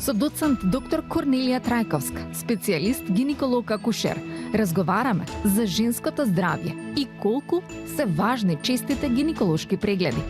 Со доцент доктор Корнелија Трајковска, специјалист гинеколог акушер, разговараме за женското здравје и колку се важни честите гинеколошки прегледи.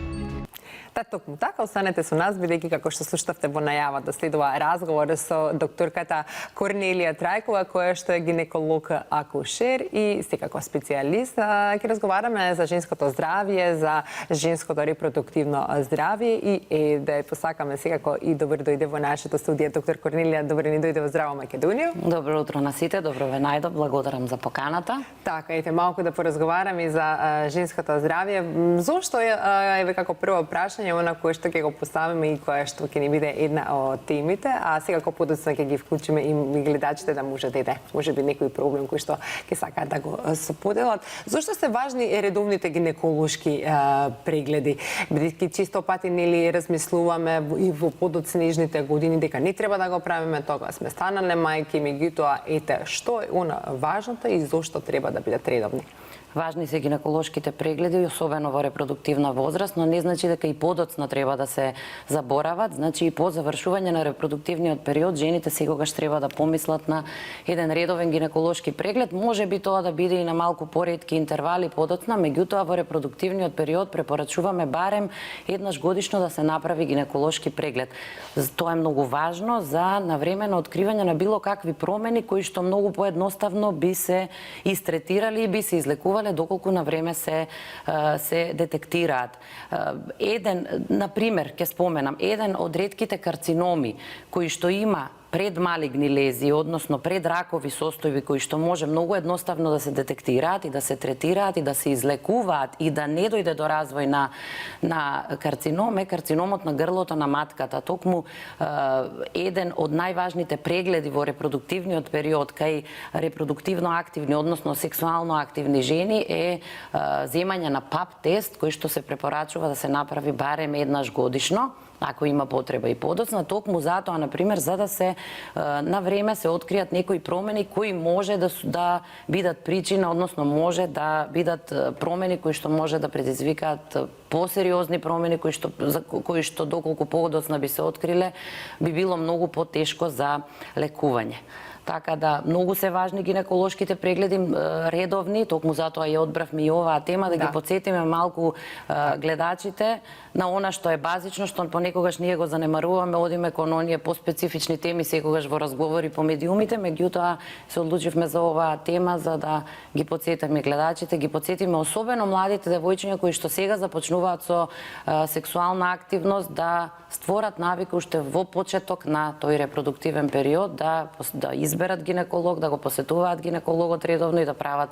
Токму така, останете со нас, бидејќи како што слушнавте во најавата следува разговор со докторката Корнелија Трајкова, која што е гинеколог акушер и секако специјалист. Ќе разговараме за женското здравје, за женското репродуктивно здравје и да ја посакаме секако и добро дојде во нашето студија доктор Корнелија, добро ни дојде во Здраво Македонија. Добро утро на сите, добро ве најдов, благодарам за поканата. Така, ете малку да поразговараме за женското здравје. Зошто еве како прво прашање она кое што ќе го поставиме и кое што ќе ни биде една од темите, а секако подоцна ќе ги вклучиме и гледачите да може да може би некој проблем кој што ќе сакаат да го споделат. Зошто се важни редовните гинеколошки прегледи? Бидејќи често пати нели размислуваме и во подоцнежните години дека не треба да го правиме тоа, сме станале мајки, меѓутоа ете што е она важното и зошто треба да бидат редовни? Важни се гинеколошките прегледи, особено во репродуктивна возраст, но не значи дека и подоцна треба да се заборават. Значи и по завршување на репродуктивниот период, жените секогаш треба да помислат на еден редовен гинеколошки преглед. Може би тоа да биде и на малку поретки интервали подоцна, меѓутоа во репродуктивниот период препорачуваме барем еднаш годишно да се направи гинеколошки преглед. Тоа е многу важно за навремено откривање на било какви промени кои што многу поедноставно би се истретирали и би се излекували доколку на време се детектираат. Например, ќе споменам, еден од ретките карциноми кои што има предмалигни лезии, односно предракови состојби кои што може многу едноставно да се детектираат и да се третираат и да се излекуваат и да не дојде до развој на карцином е карциномот на грлото на матката. Токму еден од најважните прегледи во репродуктивниот период кај репродуктивно активни, односно сексуално активни жени е земање на пап тест кој што се препорачува да се направи барем еднаш годишно, ако има потреба и подоцна, токму затоа, например, за да се на време се откријат некои промени кои може да бидат причина, односно може да бидат промени кои што може да предизвикаат посериозни промени кои што доколку подоцна би се откриле, би било многу потешко за лекување. Така да, многу се важни гинеколошките прегледи редовни, токму затоа ја одбравме и оваа тема, да ги потсетиме малку гледачите на она што е базично, што понекогаш ние го занемаруваме, одиме кон оние поспецифични теми секогаш во разговори по медиумите, меѓутоа се одлучивме за оваа тема за да ги потсетиме гледачите, ги потсетиме особено младите девојчиња кои што сега започнуваат со сексуална активност да створат навика уште во почеток на тој репродуктивен период да изберат гинеколог, да го посетуваат гинекологот редовно и да прават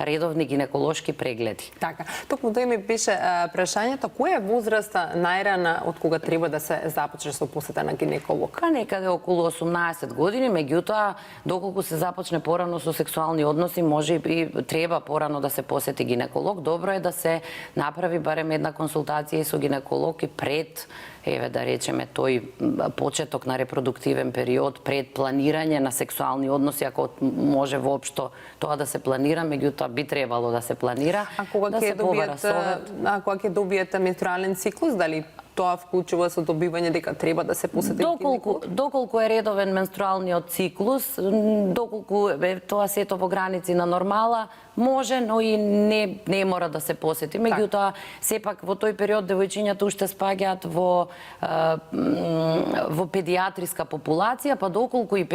редовни гинеколошки прегледи. Така, токму тој ми пише прашањето, која е возраста најрана од кога треба да се започне со посета на гинеколог? Некаде околу 18 години, меѓутоа доколку се започне порано со сексуални односи, може и треба порано да се посети гинеколог. Добро е да се направи барем една консултација со гинеколог и пред да речеме тој почеток на репродуктивен период, пред планирање на сексуални односи, ако може воопшто тоа да се планира, меѓутоа би требало да се планира. А кога ќе добиете менструален циклус, дали тоа вклучува со добивање дека треба да се посети гинеколог? Доколку е редовен менструалниот циклус, доколку тоа сето во граници на нормала, може, но и не мора да се посети. Меѓутоа, сепак во тој период девојчињата уште спаѓаат во педиатриска популација, па доколку и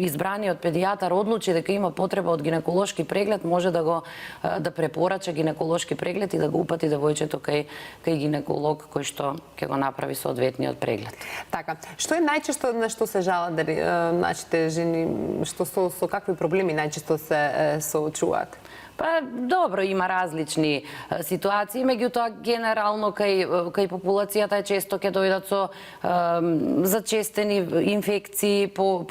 избраниот педијатар одлучи дека има потреба од гинеколошки преглед, може да препорача гинеколошки преглед и да го упати девојчето кај гинеколог кој што ќе го направи соодветниот преглед. Така, што е најчесто на што се жалат нашите жени, со какви проблеми најчесто се соочуваат? Па добро, има различни ситуации, меѓутоа генерално кај популацијата често ќе дојдат со зачестени инфекции, по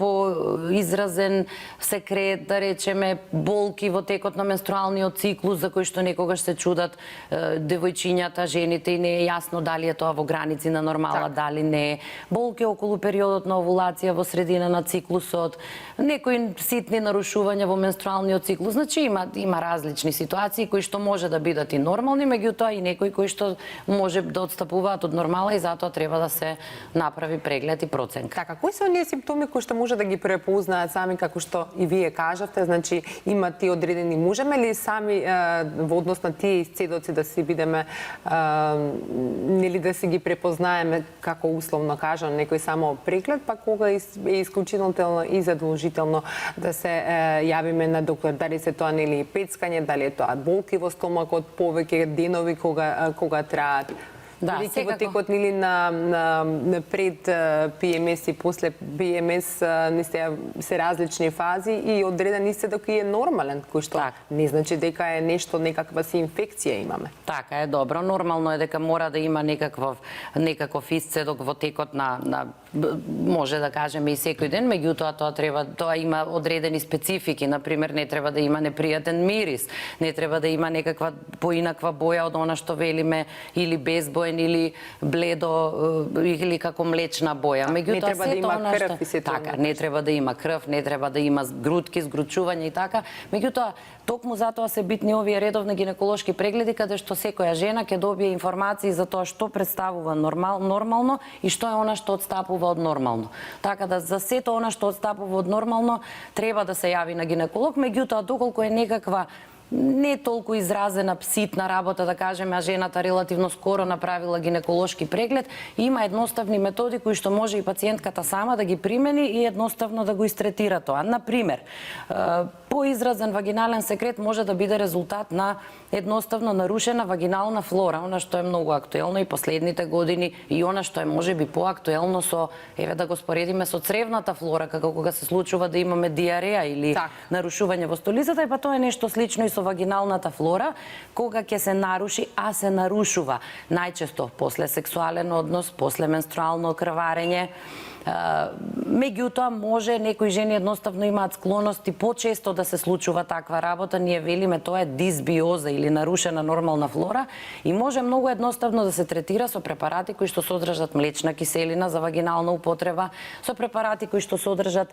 изразен секрет, да речеме, болки во текот на менструалниот циклус за кои што некогаш се чудат девојчињата, жените и не е јасно дали е тоа во граници на нормала, дали не е. Болки околу периодот на овулација во средина на циклусот, некои ситни нарушувања во менструалниот циклус. Значи има различни ситуации кои што може да бидат и нормални, меѓутоа и некои кои што може да отстапуваат од нормала и затоа треба да се направи преглед и проценка. Така, кои се оние симптоми кои што може да ги препознаат сами, како што и вие кажавте, значи има ти одредени, можеме ли сами во однос на тие исцедоци да си бидеме нели да си ги препознаеме, како условно кажам, некој само преглед, па кога е исклучително и задолжително да се јавиме на доктор, дали се тоа нели пецкање, дали е тоа болки во стомакот, повеќе денови кога траат. Да, во секако. текот нели на пред ПМС и после ПМС не се различни фази и одреден исцедок е нормален, кој што не значи дека е нешто, некаква си инфекција имаме. Така е, добро. Нормално е дека мора да има некаков исцедок во текот на може да кажеме и секој ден, меѓутоа тоа има одредени специфики, например не треба да има непријатен мирис, не треба да има некаква поинаква боја од она што велиме или безбоен или бледо или како млечна боја. Меѓутоа не треба да има крв и се тоа. Така, не треба да има крв, не треба да има грудки, згручување и така. Меѓутоа токму затоа се битни овие редовни гинеколошки прегледи каде што секоја жена ќе добие информации за тоа што представува нормално и што е она што отстапува од нормално. Така да за сето она што отстапува од нормално треба да се јави на гинеколог, меѓутоа доколку е некаква не толку изразена пситна работа, да кажеме, а жената релативно скоро направила гинеколошки преглед, има едноставни методи кои што може и пациентката сама да ги примени и едноставно да го истретира тоа. Например, поизразен вагинален секрет може да биде резултат на едноставно нарушена вагинална флора, она што е многу актуелно и последните години и она што е можеби поактуелно со, еве да го споредиме со цревната флора, како кога се случува да имаме диареја или нарушување во столицата, и па тоа е нешто слично и со вагиналната флора, кога ќе се наруши, а се нарушува најчесто после сексуален однос, после менструално крварење. Меѓутоа може некои жени едноставно имаат склоности почесто да се случува таква работа, ние велиме тоа е дисбиоза или нарушена нормална флора и може многу едноставно да се третира со препарати кои што содржат млечна киселина за вагинална употреба, со препарати кои што содржат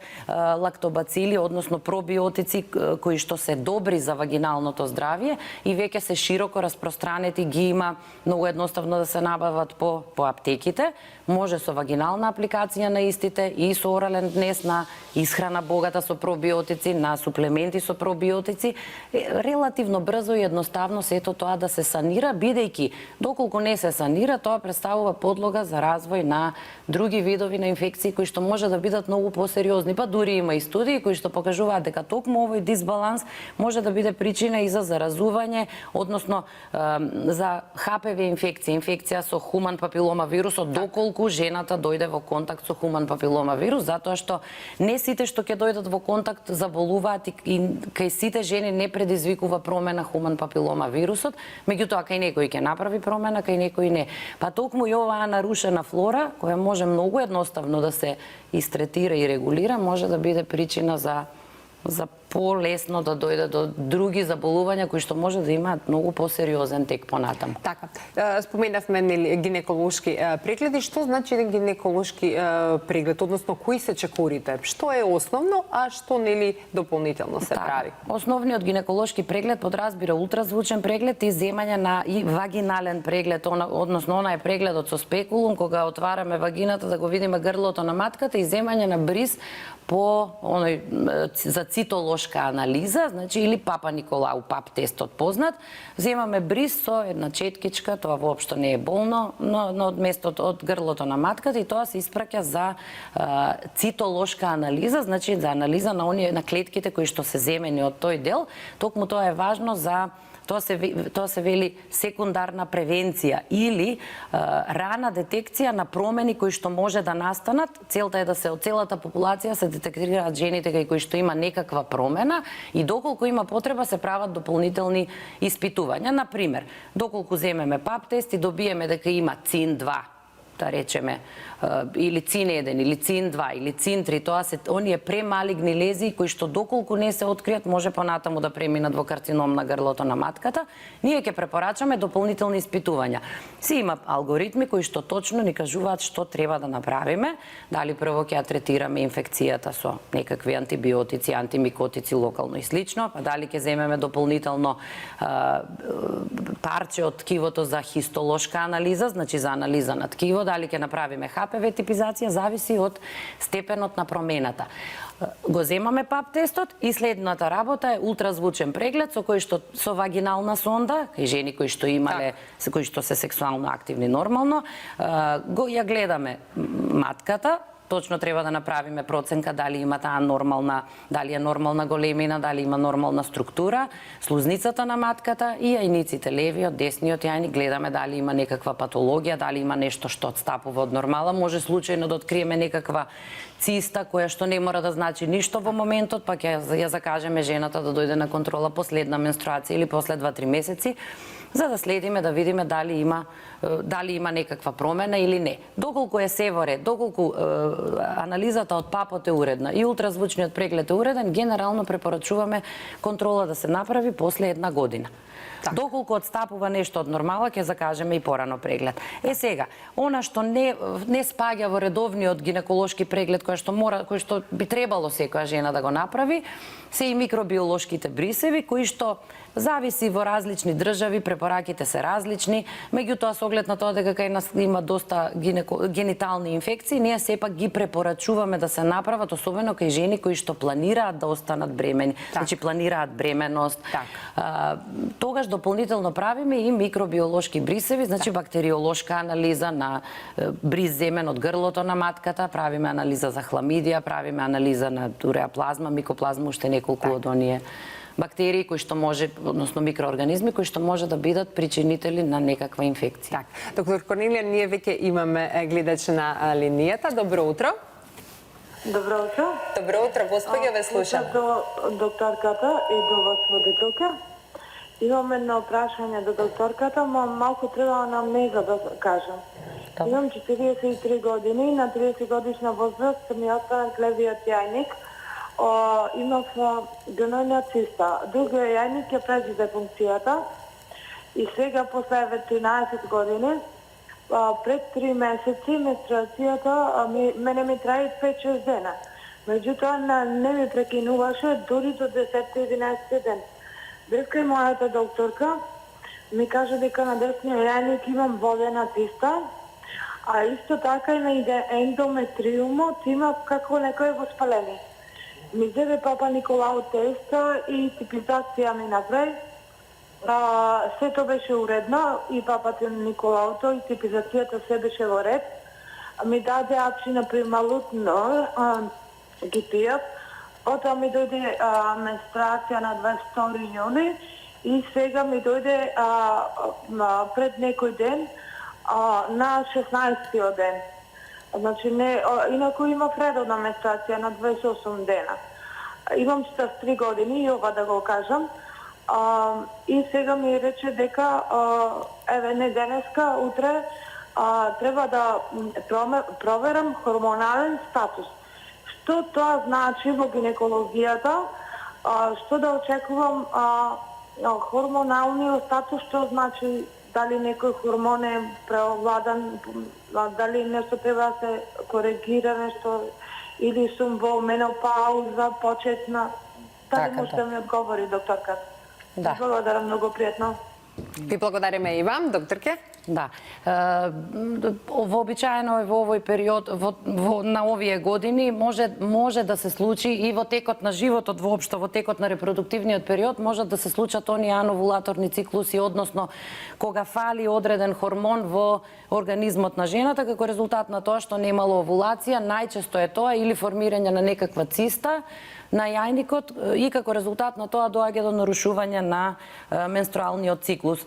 лактобацили, односно пробиотици кои што се добри за вагиналното здравје и веќе се широко распространети, ги има многу едноставно да се набават по аптеките, може со вагинална апликација на истите и со орален днес на исхрана богата со пробиотици, на суплементи со пробиотици, релативно брзо и едноставно сето тоа да се санира, бидејќи доколку не се санира, тоа представува подлога за развој на други видови на инфекции кои што може да бидат многу посериозни. Па дури има и студии кои што покажуваат дека токму овој дисбаланс може да биде причина и за заразување, односно за ХПВ инфекција со хуман папилома вирусот, доколку жената дојде во контакт со хуман папилома вирус, затоа што не сите што ќе дојдат во контакт заболуваат и кај сите жени не предизвикува промена хуман папилома вирусот, меѓутоа кај некои ќе направи промена, кај некои не. Па токму и оваа нарушена флора, која може многу едноставно да се истретира и регулира, може да биде причина за полесно да дојде до други заболувања кои што може да имаат многу посериозен тек понатаму. Така, споменавме гинеколошки прегледи. Што значи гинеколошки преглед, односно кои се чекорите? Што е основно, а што нели дополнително се прави? Основниот гинеколошки преглед подразбира ултразвучен преглед и земање на и вагинален преглед, односно она е прегледот со спекулум, кога отвараме вагината да го видиме грлото на матката и земање на бриз по за цитолошка анализа, значи или Папа Николау пап тестот познат, земаме бриз со една четкичка, тоа воопшто не е болно, но од местот од грлото на матката и тоа се испраќа за цитолошка анализа, значи за анализа на на клетките кои што се земени од тој дел, токму тоа е важно за тоа се вели секундарна превенција или рана детекција на промени кои што може да настанат. Целта е да се од целата популација се детектираат жените кај кои што има некаква промена и доколку има потреба се прават дополнителни испитувања. Например, доколку земеме пап тест и добиеме дека има ЦИН-2, да речеме, или цин 1, или цин 2, или цин 3, тоа се оние премалигни лезии кои што доколку не се откријат може понатаму да преминат во карцином на грлото на матката, ние ќе препорачаме дополнителни испитувања. Си има алгоритми кои што точно ни кажуваат што треба да направиме, дали прво ќе ја третираме инфекцијата со некакви антибиотици, антимикотици локално и слично, па дали ќе земеме дополнително парче од ткивото за хистолошка анализа, значи за анализа на ткиво, дали ќе направиме ХПВ типизација, зависи од степенот на промената. Го земаме пап тестот и следната работа е ултразвучен преглед со кој што со вагинална сонда, кај жени кои што имале, кои што се сексуално активни нормално, го ја гледаме матката. Точно треба да направиме проценка дали има таа нормална, дали е нормална големина, дали има нормална структура, слузницата на матката и јајниците, левиот, десниот јајник, гледаме дали има некаква патологија, дали има нешто што отстапува од нормала, може случајно да откриеме некаква циста која што не мора да значи ништо во моментот, па ќе ја закажеме жената да дојде на контрола последна менструација или после 2-3 месеци, за да следиме да видиме дали има некаква промена или не. Доколку е се во ред, доколку анализата од папот е уредна и ултразвучниот преглед е уреден, генерално препорачуваме контрола да се направи после 1 година. Так. Доколку отстапува нешто од нормала, ќе закажеме и порано преглед. Сега, она што не спаѓа во редовниот гинеколошки преглед кој што би требало секоја жена да го направи, се и микробиолошките брисеви кои што зависи во различни држави, препораките се различни, меѓутоа со оглед на тоа дека кај нас има доста генитални инфекции, ние сепак ги препорачуваме да се направат, особено кај жени кои што планираат да останат бремени, значи планираат бременност. Тогаш дополнително правиме и микробиолошки брисеви, значи бактериолошка анализа на бриз земен од грлото на матката, правиме анализа за хламидија, правиме анализа на уреаплазма, микоплазма, уште неколку од оние бактерии кои што може, односно микроорганизми кои што може да бидат причинители на некаква инфекција. Так, доктор Корнелија, ние веќе имаме гледач на линијата. Добро утро. Добро утро. Добро утро, господја, ве слушам. До докторката и до вас водителка. Имам едно прашање до докторката, малку треба анамнеза да кажам. Имам 43 години, на 30 годишна возраст ми останал левиот јајник. Имав гнојна циста. Другиот јајник ја президе функцијата и сега после 13 години, пред 3 месеци менструацијата мене ми трае 5-6 дена. Меѓутоа не ми прекинуваше дури до 10-11 ден. Бев кај мојата докторка, ми кажа дека на десниот јајник имам водена циста, а исто така има и ендометриумот, има како некој воспаление. Ми зеде папа Николао теста и типизација ми направи. Сето беше уредно и папата Николаото и типизацијата се беше во ред. Ми даде апшина прималутно, ги пијав. Потоа ми дојде менструација на 22 јуни и сега ми дојде пред некој ден на 16-тиот ден. Значи, инаку имав редовна менструација на 28 дена. Имам 43 години, и ова да го кажам. И сега ми рече дека, еве не денеска, утре, треба да проверам хормонален статус. Што тоа значи во гинекологијата? Што да очекувам хормоналниот статус, што значи дали некој хормон е преовладан, дали нешто треба да се коригира, нешто, или сум во менопауза, почетна. Дали може да ми одговори докторката? Да. Благодарам, многу пријатно. Ви благодариме и вам, докторке. Да. Вообичаено е во овој период, на овие години, може да се случи и во текот на животот, воопшто во текот на репродуктивниот период, можат да се случат оние ановулаторни циклуси, односно кога фали одреден хормон во организмот на жената, како резултат на тоа што немало овулација, најчесто е тоа или формирање на некаква циста на јајникот и како резултат на тоа доаѓа до нарушување на менструалниот циклус.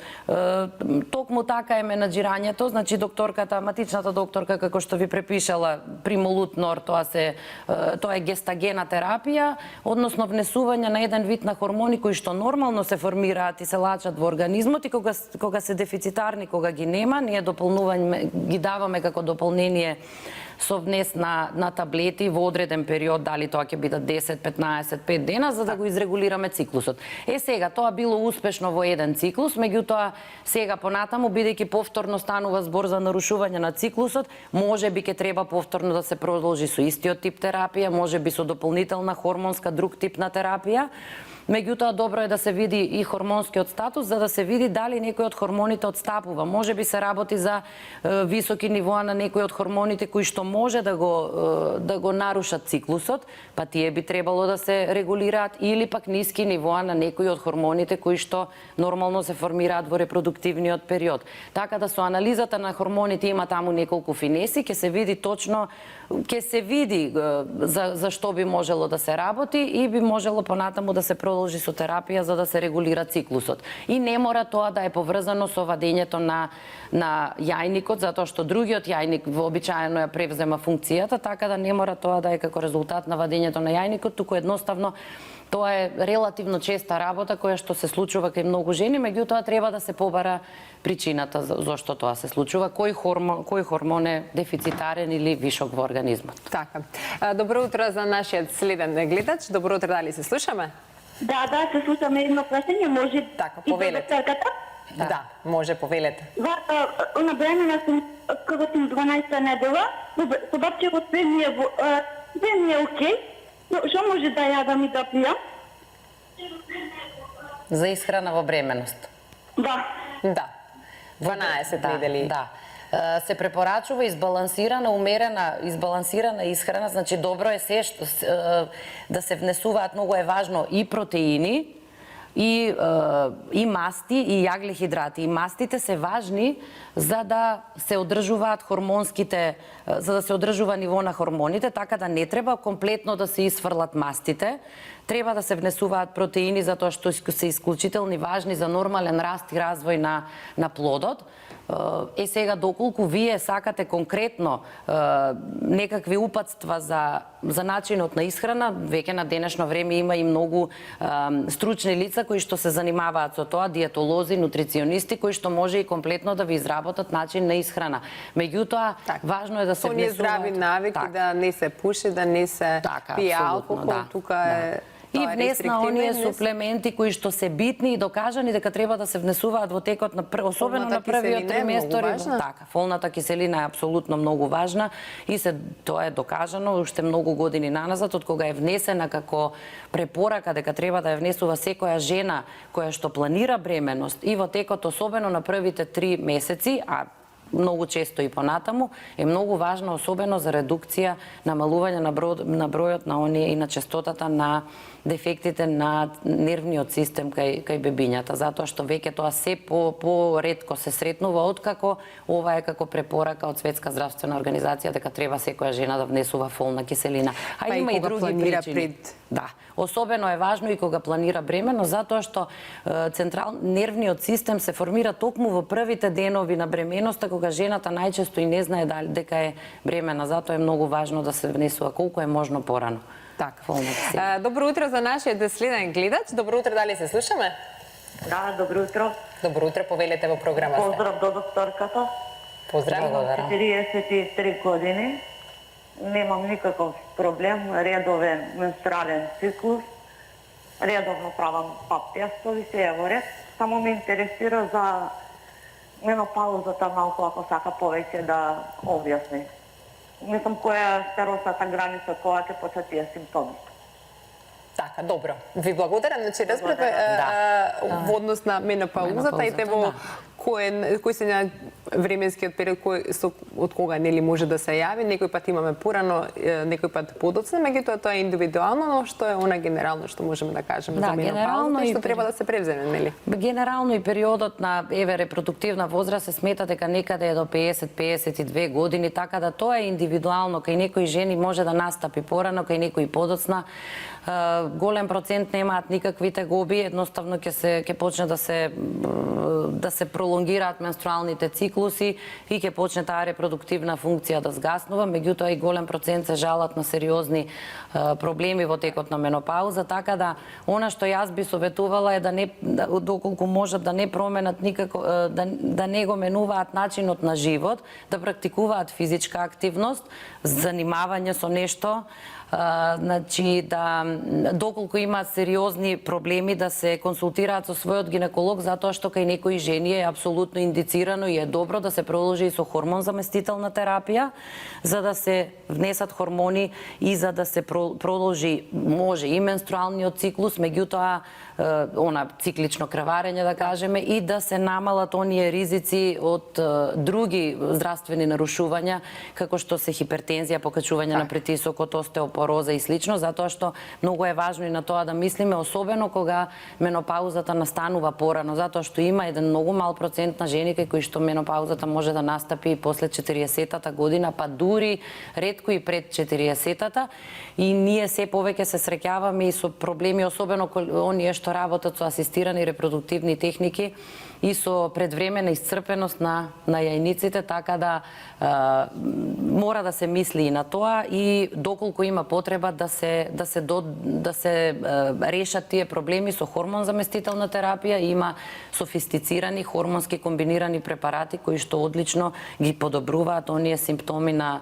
Токму така е менаџирањето, значи докторката, матичната докторка, како што ви препишала примолутнор, тоа е гестагена терапија, односно внесување на еден вид на хормони кои што нормално се формираат и се лачат во организмот и кога се дефицитарни, кога ги нема, ние ги даваме како дополнение со внес на таблети во одреден период, дали тоа ќе бидат 10, 15, 5 дена, за да го изрегулираме циклусот. Сега, тоа било успешно во еден циклус, меѓутоа сега понатаму, бидејќи повторно станува збор за нарушување на циклусот, може би ќе треба повторно да се продолжи со истиот тип терапија, може би со дополнителна хормонска друг тип на терапија. Меѓутоа, добро е да се види и хормонскиот статус, за да се види дали некој од хормоните отстапува. Може би се работи за високи нивоа на некои од хормоните кои што може да го нарушат циклусот, па тие би требало да се регулираат, или пак ниски нивоа на некои од хормоните кои што нормално се формираат во репродуктивниот период. Така да со анализата на хормоните има таму неколку финеси, ќе се види точно, ќе се види за што би можело да се работи и би можело понатаму да се продолжи со терапија за да се регулира циклусот. И не мора тоа да е поврзано со вадењето на јајникот, затоа што другиот јајник вообичаено ја превзема функцијата, така да не мора тоа да е како резултат на вадењето на јајникот, туку едноставно тоа е релативно честа работа која што се случува кај многу жени, меѓутоа треба да се побара причината зошто тоа се случува, кој хормон е дефицитарен или вишок во организмот. Така. Добро утро за нашиот следен гледач. Добро утро, дали се слушаме? Да, се слушаме едно прашање, може Така, и повелете. докторката? Да, може, повелете. Она бремена сум, кога сум 12 недела, со бабчевот све ми е окей, но што може да јадам и да пијам? За исхрана во бременост. Да. Да. 12 недели. Да. Се препорачува избалансирана, умерена, избалансирана исхрана, значи добро е се што да се внесуваат, многу е важно, и протеини, и масти, и јаглехидрати. И мастите се важни за да се одржуваат хормонските, за да се одржува ниво на хормоните, така да не треба комплетно да се исфрлат мастите. Треба да се внесуваат протеини затоа што се исклучително важни за нормален раст и развој на плодот. Сега, доколку вие сакате конкретно некакви упатства за начинот на исхрана, веќе на денешно време има и многу стручни лица кои што се занимаваат со тоа, диетолози, нутриционисти, кои што може и комплетно да ви изработат начин на исхрана. Меѓутоа, важно е да се внесуваат... здрави навики, да не се пуши, да не се пие алкохол, тука е... И внесна оние суплементи кои што се битни и докажани дека треба да се внесуваат во текот на особено на првиот триместор. Така, фолната киселина е апсолутно многу важна и тоа е докажано уште многу години наназад, од кога е внесена како препорака дека треба да ја внесува секоја жена која што планира бременост и во текот особено на првите 3 месеци, а многу често и понатаму, е многу важно особено за редукција, намалување на бројот на оние и на честотата на дефектите на нервниот систем кај бебињата, затоа што веќе тоа се по-ретко се сретнува, откако ова е како препорака од Светска здравствена организација дека треба секоја жена да внесува фолна киселина. А има и други причини. Да, особено е важно и кога планира бремено, затоа што нервниот систем се формира токму во првите денови на бременоста, кога жената најчесто и не знае дека е бремена, затоа е многу важно да се внесува колку е можно порано. Така. Добро утро за нашиот следен гледач. Добро утро, дали се слушаме? Да, добро утро. Добро утро, повелете во програмата. Поздрав до докторката. Поздрав. Имам 43 години. Немам никаков проблем, редовен менструален циклус. Редовно правам пап тестови, се е во ред. Само ме интересира за менопаузата малку, ако сака повеќе да објасни. Мислам, која е старосната граница која ќе почнат тие симптоми. Така, добро. Ви благодарам. Значи, разбрате во однос на менопаузата и во кој се на временскиот период од кога нели може да се јави, некој пат имаме порано, некој пат подоцна, меѓутоа тоа е индивидуално, но што е она генерално што можеме да кажеме за менопаузата и што треба да се превземе, нели? Генерално и периодот на репродуктивна возраст се смета дека некаде е до 50-52 години, така да тоа е индивидуално, кај некои жени може да настапи порано, кај некои подоцна. Голем процент немаат никакви тегоби, едноставно ќе почне да се пролонгираат менструалните циклуси и ќе почне таа репродуктивна функција да згаснува, меѓутоа и голем процент се жалат на сериозни проблеми во текот на менопауза, така да она што јас би советувала е доколку можат да не променат никако, да не го менуваат начинот на живот, да практикуваат физичка активност, занимавање со нешто, значи доколку имаат сериозни проблеми да се консултираат со својот гинеколог, затоа што кај некои жени е апсолутно индицирано и е добро да се продолжи и со хормон заместителна терапија, за да се внесат хормони и за да се продолжи може и менструалниот циклус, меѓутоа циклично крварење да кажеме, и да се намалат оние ризици од други здравствени нарушувања како што се хипертензија, покачување на притисокот, остеопороза и слично, затоа што многу е важно и на тоа да мислиме, особено кога менопаузата настанува порано, затоа што има еден многу мал процент на жени кои што менопаузата може да настапи и после 40-та година, па дури ретко и пред 40-та, и ние се повеќе се среќаваме и со проблеми, особено оние што работат со асистирани репродуктивни техники и со предвремена исцрпеност на јајниците, така да мора да се мисли и на тоа, и доколку има потреба да се решат тие проблеми со хормон заместителна терапија, има софистицирани хормонски комбинирани препарати кои што одлично ги подобруваат оние симптоми на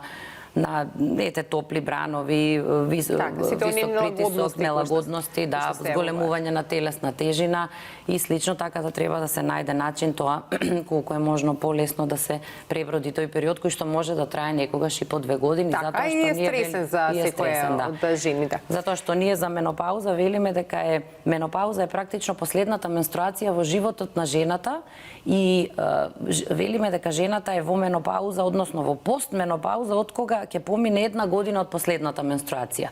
топли бранови, висок притисок, нелагодности, зголемување на телесна тежина и слично, така да треба да се најде начин тоа колку е можно полесно да се преброди тој период кој што може да трае некогаш и по 2 години, затоа што ние стресен за секоја од жените. Затоа што ние за менопауза велиме дека менопауза е практично последната менструација во животот на жената и велиме дека жената е во менопауза, односно во постменопауза, од кога ќе помине 1 година од последната менструација.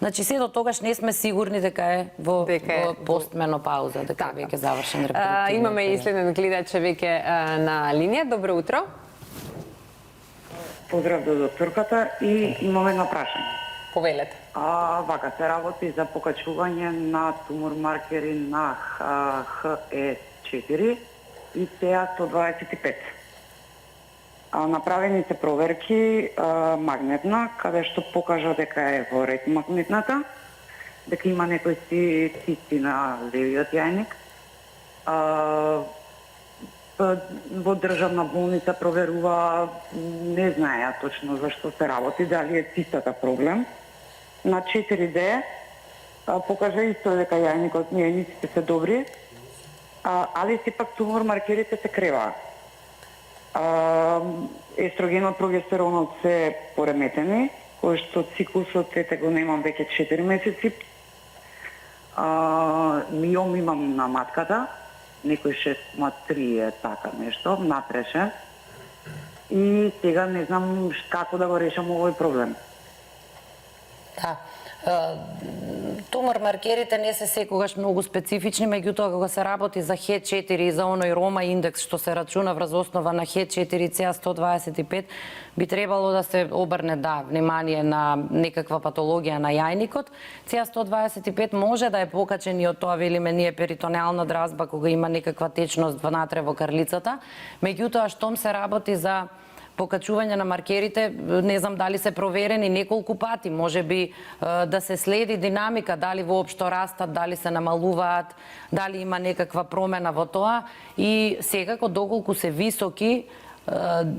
Значи, се до тогаш не сме сигурни дека е во постменопауза, дека е веќе завршен репродуктивен. Имаме и следен гледач веќе на линија. Добро утро. Поздрав до докторката и имаме едно прашање. Повелете. Вака се работи за покачување на тумор маркери на HE4 и CA125. Направени се проверки магнетна, каде што покажа дека е во ред магнетната, дека има некои цисти на левиот јајник. Во државна болница проверува, не знаеа точно зашто се работи, дали е цистата проблем. На 4D покажа исто дека јајниците се добри, али сепак тумор маркерите се креваат. Естрогенот, прогестеронот се пореметени, кој што циклусот го немам веќе 4 месеци. Миом имам на матката, некој 6,3 е така нешто, натрешен. И сега не знам како да го решам овој проблем. Да. Тумор маркерите не се секогаш многу специфични, меѓутоа кога се работи за HE4 и за оној Рома индекс што се рачуна врз основа на HE4 CA125, би требало да се обрне внимание на некаква патологија на јајникот. CA125 може да е покачен и од тоа велиме ние перитонеална дразба кога има некаква течност внатре во карлицата, меѓутоа штом се работи за покачување на маркерите, не знам дали се проверени неколку пати, може би да се следи динамика, дали воопшто растат, дали се намалуваат, дали има некаква промена во тоа, и секако доколку се високи,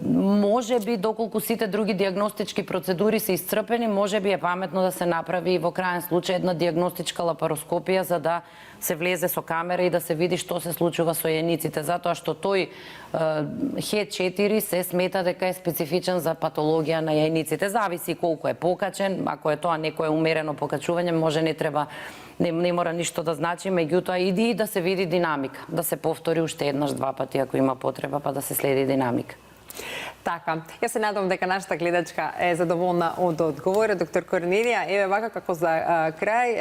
може би доколку сите други диагностички процедури се исцрпени, може би е паметно да се направи во крајен случај една диагностичка лапароскопија за да се влезе со камера и да се види што се случува со јајниците, затоа што тој HE4 се смета дека е специфичен за патологија на јајниците. Зависи колку е покачен, ако е тоа некое умерено покачување, може не мора ништо да значи, меѓутоа иди и да се види динамика, да се повтори уште еднаш, 2 пати ако има потреба, па да се следи динамика. Така, јас се надам дека нашата гледачка е задоволна од одговорот, доктор Корнелија. Еве вака како за крај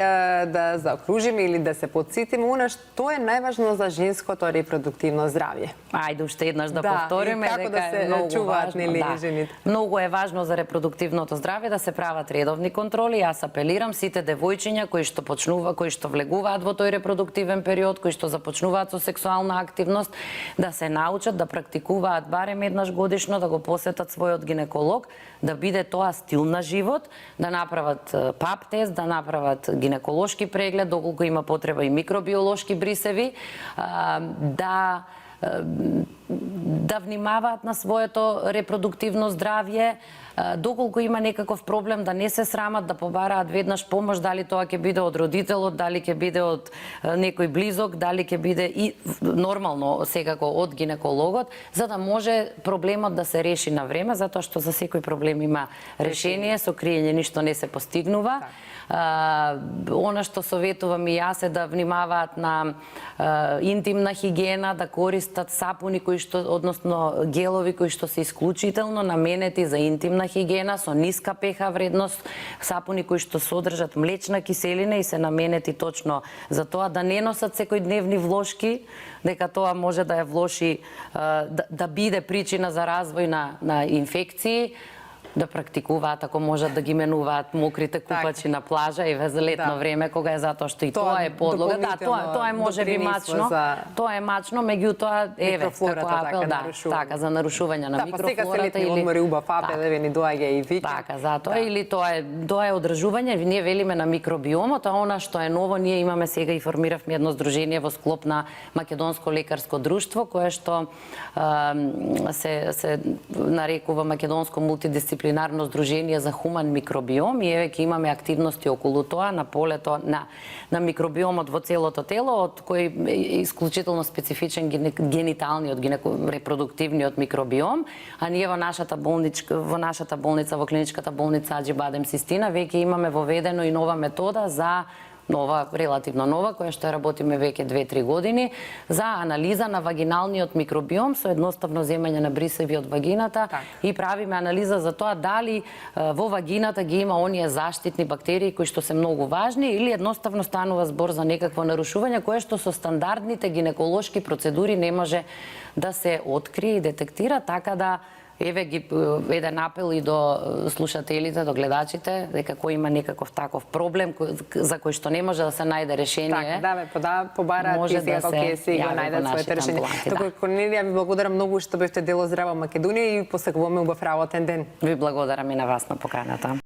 да заокружиме или да се подсетиме она што е најважно за женското репродуктивно здравје. Ајде уште еднаш да Да, повториме и како дека да се е многу чуваат, важно, нели, да. жените. Многу е важно за репродуктивното здравје да се прават редовни контроли. Јас апелирам сите девојчиња кои што влегуваат во тој репродуктивен период, кои што започнуваат со сексуална активност, да се научат да практикуваат барем еднаш годишно, да го посетат својот гинеколог, да биде тоа стил на живот, да направат пап тест, да направат гинеколошки преглед, доколку има потреба и микробиолошки брисеви, да внимаваат на своето репродуктивно здравје, доколку има некаков проблем да не се срамат, да побараат веднаш помош, дали тоа ќе биде од родителот, дали ќе биде од некој близок, дали ќе биде и нормално секако од гинекологот, за да може проблемот да се реши на време, затоа што за секој проблем има решение, со криење ништо не се постигнува. Она што советувам и јас е да внимаваат на интимна хигиена, да користат сапуни односно гелови кои што се исклучително наменети за интимна хигиена со ниска pH вредност, сапуни кои што содржат млечна киселина и се наменети точно за тоа, да не носат секојдневни влошки, дека тоа може да ја влоши, да биде причина за развој на инфекции, да практикуваат, ако можат да ги менуваат мокрите купачи на плажа и за летно време, кога е затоа што и тоа е подлога. Да, тоа е можеби мачно. Тоа е мачно, меѓутоа еве како апел, така за нарушување на микрофлората. Па сега се летни одмори, убав апел, еве ни доаѓа и викенд. Така, затоа или тоа е одржување, ние велиме на микробиомот, а она што е ново, ние имаме сега и формиравме едно здружение во склоп на Македонско лекарско друштво, кое што се нарекува Македонско мултидисциплинарно здружение за хуман микробиом и еве ќе имаме активности околу тоа на полето на микробиомот во целото тело, од кој е исклучително специфичен гениталниот, репродуктивниот микробиом, а ние во нашата болница, во клиничката болница Аџи Бадем Систина, веќе имаме воведено и нова метода за релативно нова, која што работиме веќе 2-3 години, за анализа на вагиналниот микробиом со едноставно земање на брисеви од вагината и правиме анализа за тоа дали во вагината ги има оние заштитни бактерии кои што се многу важни или едноставно станува збор за некакво нарушување кое што со стандардните гинеколошки процедури не може да се открие и детектира, така да еве ги еден апел и до слушателите, до гледачите, дека кој има некаков таков проблем за кој што не може да се најде решение. Така, да, побараат и сега како ќе се го најдат своите решение. Доктор Корнелија, ви благодарам многу што бевте дел од Здрава Македонија и посакуваме убав работен ден. Ви благодарам и на вас на поканата.